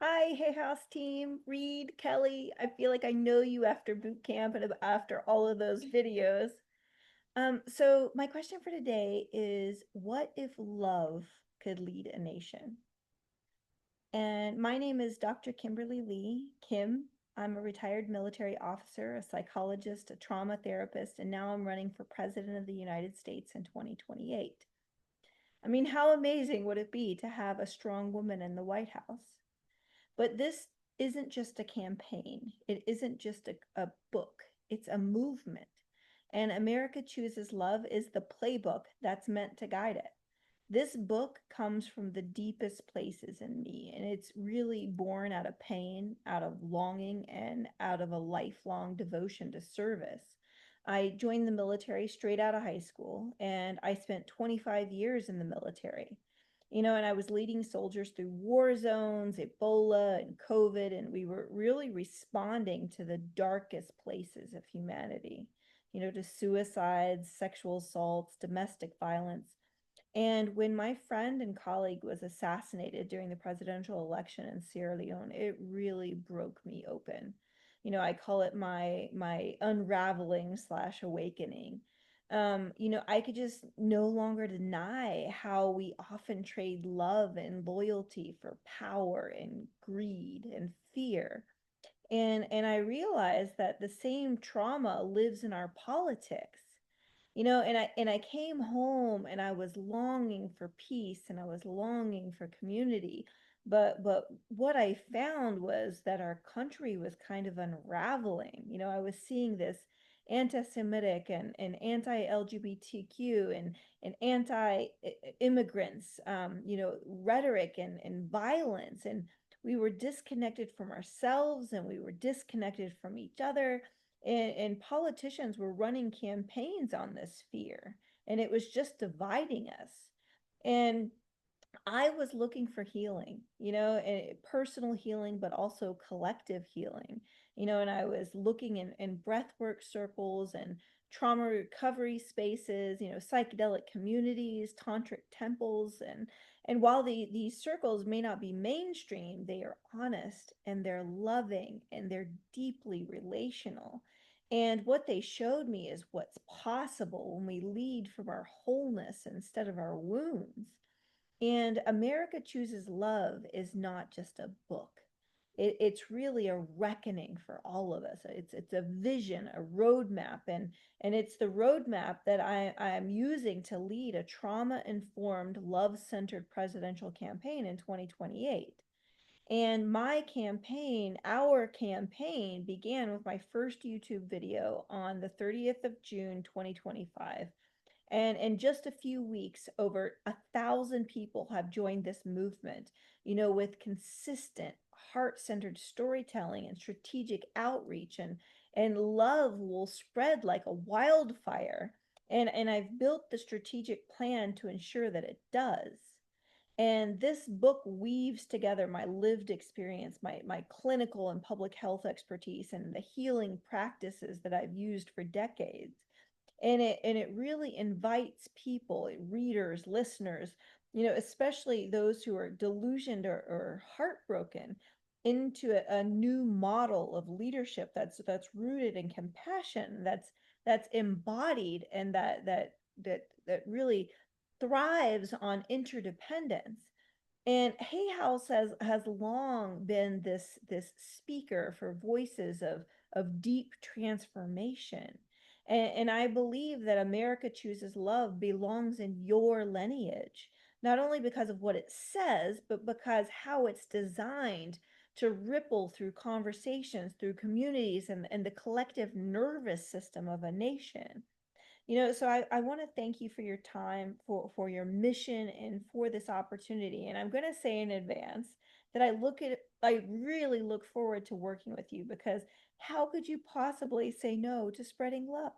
Hi, Hay House team, Reed, Kelly. I feel like I know you after boot camp and after all of those videos. So my question for today is, what if love could lead a nation? And my name is Dr. Kimberly Lee, Kim. I'm a retired military officer, a psychologist, a trauma therapist, and now I'm running for President of the United States in 2028. I mean, how amazing would it be to have a strong woman in the White House? But this isn't just a campaign. It isn't just a book. It's a movement. And America Chooses Love is the playbook that's meant to guide it. This book comes from the deepest places in me, and it's really born out of pain, out of longing, and out of a lifelong devotion to service. I joined the military straight out of high school, and I spent 25 years in the military. And I was leading soldiers through war zones, Ebola, and COVID, and we were really responding to the darkest places of humanity, to suicides, sexual assaults, domestic violence. And when my friend and colleague was assassinated during the presidential election in Sierra Leone, it really broke me open. I call it my unraveling slash awakening. I could just no longer deny how we often trade love and loyalty for power and greed and fear. And I realized that the same trauma lives in our politics. And I came home and I was longing for peace and I was longing for community. But what I found was that our country was kind of unraveling. I was seeing this anti-Semitic and anti-LGBTQ and anti-immigrants, rhetoric and violence. And we were disconnected from ourselves and we were disconnected from each other, and politicians were running campaigns on this fear, and it was just dividing us. And I was looking for healing, personal healing, but also collective healing, and I was looking in breathwork circles and trauma recovery spaces, psychedelic communities, tantric temples, and while these circles may not be mainstream, they are honest and they're loving and they're deeply relational. And what they showed me is what's possible when we lead from our wholeness instead of our wounds. And America Chooses Love is not just a book. It's really a reckoning for all of us. It's a vision, a roadmap, and it's the roadmap that I'm using to lead a trauma-informed, love-centered presidential campaign in 2028. And my campaign, our campaign, began with my first YouTube video on the 30th of June, 2025. And in just a few weeks, over 1,000 people have joined this movement, with consistent, heart-centered storytelling and strategic outreach, and love will spread like a wildfire. And I've built the strategic plan to ensure that it does. And this book weaves together my lived experience, my clinical and public health expertise, and the healing practices that I've used for decades. And it really invites people, readers, listeners, especially those who are delusioned or heartbroken, into a new model of leadership that's rooted in compassion, that's embodied, and that really thrives on interdependence. And Hay House has long been this speaker for voices of deep transformation. And I believe that America Chooses Love belongs in your lineage, not only because of what it says, but because how it's designed to ripple through conversations, through communities, and the collective nervous system of a nation. So I want to thank you for your time, for your mission, and for this opportunity. And I'm going to say in advance that I really look forward to working with you, because how could you possibly say no to spreading love?